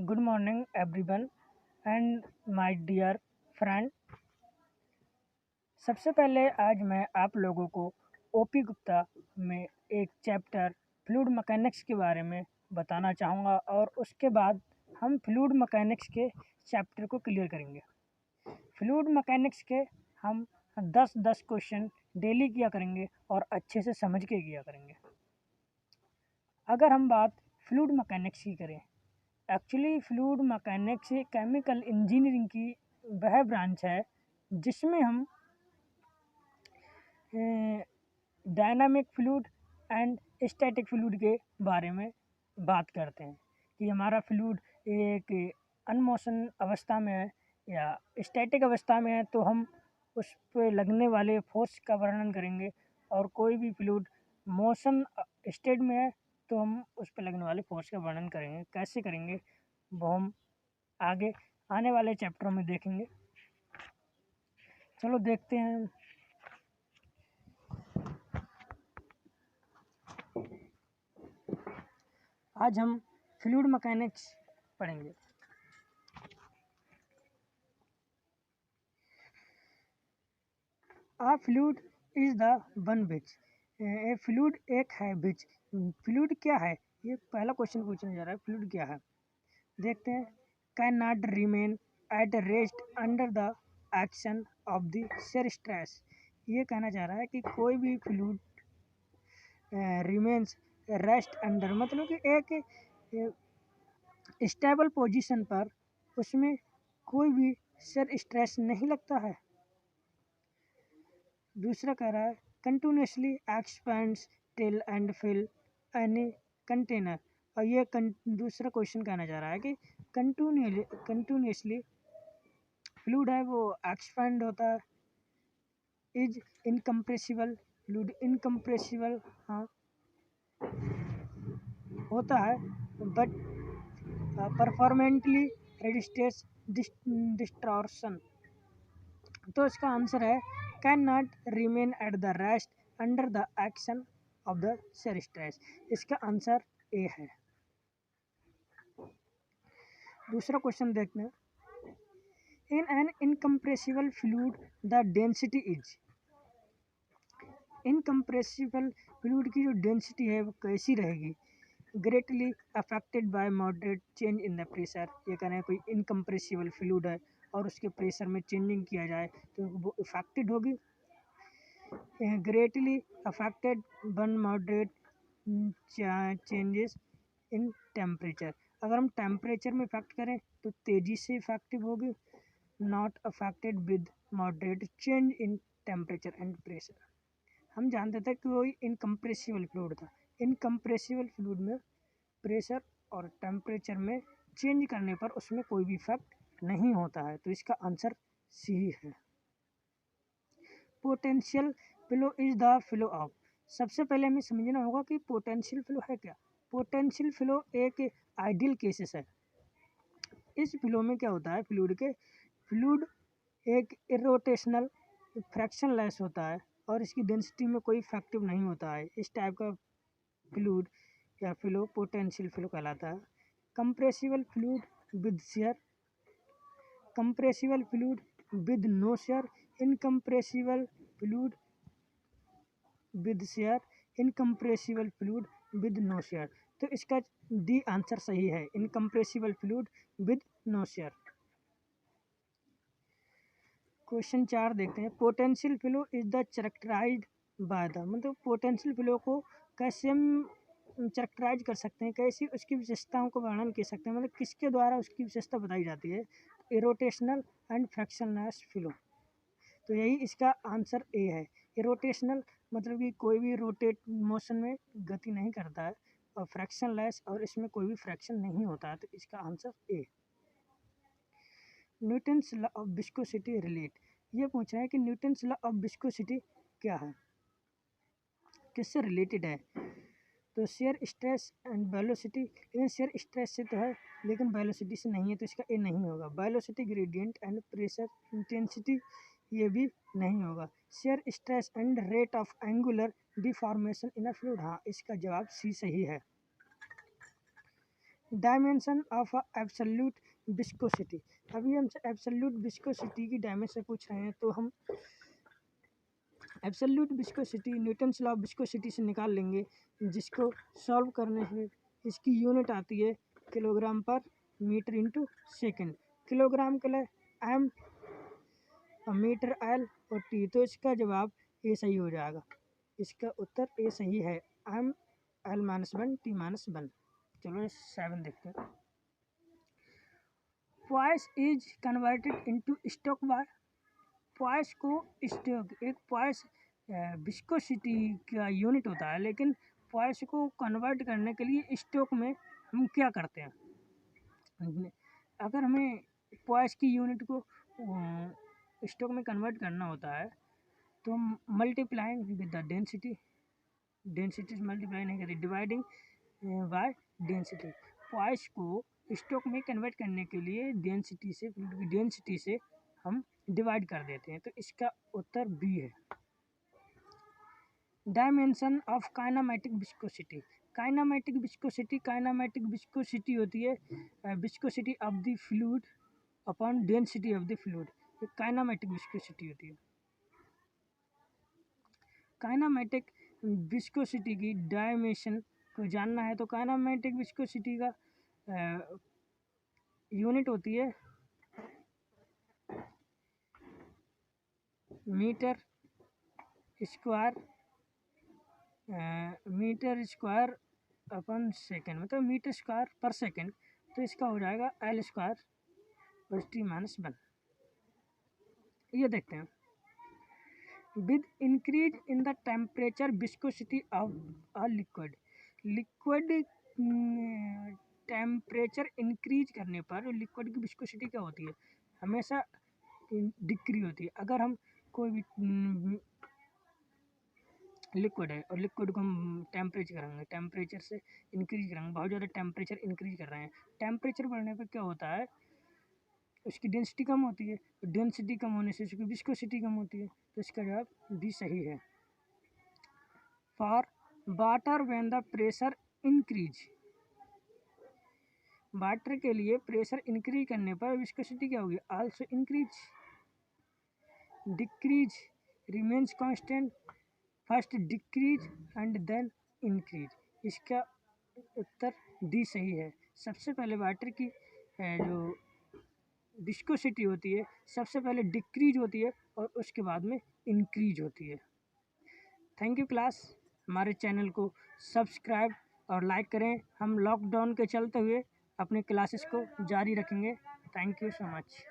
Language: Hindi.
Good morning, everyone, and my dear friend. सबसे पहले आज मैं आप लोगों को ओपी गुप्ता में एक चैप्टर फ्लूइड मैकेनिक्स के बारे में बताना चाहूँगा और उसके बाद हम फ्लूइड मैकेनिक्स के चैप्टर को क्लियर करेंगे। फ्लूइड मैकेनिक्स के हम 10-10 क्वेश्चन डेली किया करेंगे और अच्छे से समझ के किया करेंगे। अगर हम बात फ्लूइड मैकेनिक्स की करें, actually fluid mechanics chemical engineering की वह ब्रांच है जिसमें हम dynamic fluid and static fluid के बारे में बात करते हैं कि हमारा फ्लूइड एक अनमोशन अवस्था में है या स्टैटिक अवस्था में है, तो हम उस पर लगने वाले फोर्स का वर्णन करेंगे, और कोई भी फ्लूइड मोशन स्टेट में है तो हम उस पर लगने वाले फोर्स का वर्णन करेंगे। कैसे करेंगे वो हम आगे आने वाले चैप्टरों में देखेंगे। चलो देखते हैं। आज हम फ्लूइड मैकेनिक्स पढ़ेंगे। A fluid is the one which A fluid एक है which फ्लूइड क्या है, ये पहला क्वेश्चन पूछने जा रहा है। फ्लूइड क्या है देखते हैं। Can not remain at rest under the action of the shear stress. ये कहना चाह रहा है कि कोई भी फ्लूइड रिमेन्स रेस्ट अंडर, मतलब कि एक स्टेबल पोजीशन पर उसमें कोई भी shear स्ट्रेस नहीं लगता है। दूसरा कह रहा है continuously expands till and fill any container, और ये दूसरा क्वेश्चन कहना चाह रहा है कि कंटिन्यूसली फ्लूइड है वो एक्सपेंड होता है। इज इनकम्प्रेसिबल, फ्लूइड इनकम्प्रेसिबल हाँ होता है, बट परफॉर्मेंटली रेजिस्टेंस डिस्टॉर्शन। तो इसका आंसर है can not remain at the rest under the action of the shear stress. इसका आंसर ए है। दूसरा क्वेश्चन देखते हैं। In an incompressible fluid the density is, incompressible fluid की जो डेंसिटी है वो कैसी रहेगी। Greatly affected by moderate change in the pressure. ये कहना है कोई इनकम्प्रेसिबल फ्लूइड है और उसके प्रेशर में चेंजिंग किया जाए तो वो इफेक्टेड होगी। Greatly affected one moderate changes in temperature. अगर हम टेम्परेचर में इफेक्ट करें तो तेज़ी से इफेक्टिव होगी। Not affected with moderate change in temperature and pressure. हम जानते थे कि वही इनकम्प्रेसिबल फ्लूइड था। इनकम्प्रेसिबल फ्लूइड में प्रेशर और टेम्परेचर में चेंज करने पर उसमें कोई भी इफेक्ट नहीं होता है, तो इसका आंसर सी है। Potential flow is the flow of. सबसे पहले हमें समझना होगा कि पोटेंशियल फ्लो है क्या। पोटेंशियल फ्लो एक आइडियल केसेस है। इस फ्लो में क्या होता है, फ्लूइड एक इरोटेशनल फ्रैक्शनलेस होता है और इसकी डेंसिटी में कोई इफेक्टिव नहीं होता है। इस टाइप का फ्लूइड या फ्लो पोटेंशियल फ्लो कहलाता है। Compressible fluid with shear, compressible fluid with no shear, incompressible fluid with shear, incompressible fluid with no shear. तो इसका डी आंसर सही है, incompressible fluid with no shear. Question 4 देखते हैं। Potential flow is the characterized by the, मतलब पोटेंशियल फ्लो को कैसे हम कैरेक्टराइज कर सकते हैं, कैसी उसकी विशेषताओं को वर्णन कर सकते हैं, मतलब किसके द्वारा उसकी विशेषता बताई जाती है। इरोटेशनल एंड फ्रैक्शनलेस फ्लो, तो यही इसका आंसर ए है। इरोटेशनल मतलब कि कोई भी रोटेट मोशन में गति नहीं करता है, और फ्रैक्शनलेस और इसमें कोई भी फ्रैक्शन नहीं होता है, तो इसका answer A. Newton's law of viscosity relate, ये पूछ रहा है कि न्यूटन्स लॉ ऑफ विस्कोसिटी क्या है, किससे रिलेटेड है। तो शेयर स्ट्रेस एंड वेलोसिटी, लेकिन शेयर स्ट्रेस से तो है लेकिन वेलोसिटी से नहीं है, तो इसका ए नहीं होगा। Velocity gradient and pressure intensity, ये भी नहीं होगा। Shear stress and rate of angular deformation in a fluid, हाँ इसका जवाब सी सही है। Dimension of absolute viscosity. अभी हमसे एब्सोल्यूट विस्कोसिटी की डायमेंशन पूछ रहे हैं, तो हम absolute viscosity Newton's law of viscosity से निकाल लेंगे, जिसको सॉल्व करने से इसकी यूनिट आती है किलोग्राम पर मीटर इंटू सेकेंड। किलोग्राम के लिए एम, मीटर एल और टी, तो इसका जवाब ए सही हो जाएगा। इसका उत्तर ए सही है, एम एल -1 टी -1। चलो 7 देखते हैं। Poise is converted into stoke bar. Poise को स्टोक, एक पॉइस विस्कोसिटी का यूनिट होता है, लेकिन पॉइस को कन्वर्ट करने के लिए स्टोक में हम क्या करते हैं? अगर हमें पॉइस की यूनिट को स्टोक में कन्वर्ट करना होता है, तो हम multiplying with the density, density से मल्टीप्लाई नहीं करती, डिवाइडिंग बाय डेंसिटी। पॉइस को स्टोक में कन्वर्ट करने के लिए डेंसिटी से हम डिवाइड कर देते हैं, तो इसका उत्तर बी है। Dimension of kinematic viscosity. Kinematic viscosity होती है viscosity of the fluid upon density of the fluid, ये काइनेमेटिक विस्कोसिटी होती है। काइनेमेटिक विस्कोसिटी की डायमेंशन को जानना है, तो काइनेमेटिक विस्कोसिटी का यूनिट होती है मीटर स्क्वायर अपन सेकेंड, मतलब मीटर स्क्वायर पर सेकेंड, तो इसका हो जाएगा एल स्क्वायर और टी -1। ये देखते हैं। With increase in the temperature viscosity of a liquid. Liquid temperature increase करने पर लिक्विड की विस्कोसिटी क्या होती है? हमेशा डिक्रीज होती है। अगर हम कोई भी लिक्विड है और लिक्विड को हम टेम्परेचर से इंक्रीज करेंगे, बहुत ज़्यादा टेम्परेचर इंक्रीज कर रहे हैं, टेम्परेचर बढ़ने पर क्या होता है? उसकी डेंसिटी कम होती है, तो डेंसिटी कम होने से उसकी विस्कोसिटी कम होती है, तो इसका जवाब बी सही है। For water when the pressure increase. Water के लिए प्रेशर इंक्रीज करने पर विस्कोसिटी क्या होगी? Also increase. Decrease remains constant, first decrease and then increase. इसका उत्तर डी सही है। सबसे पहले वाटर की जो विस्कोसिटी होती है सबसे पहले डिक्रीज होती है और उसके बाद में इंक्रीज होती है। Thank you class. हमारे चैनल को सब्सक्राइब और लाइक करें। हम लॉकडाउन के चलते हुए अपने क्लासेस को जारी रखेंगे। Thank you so much.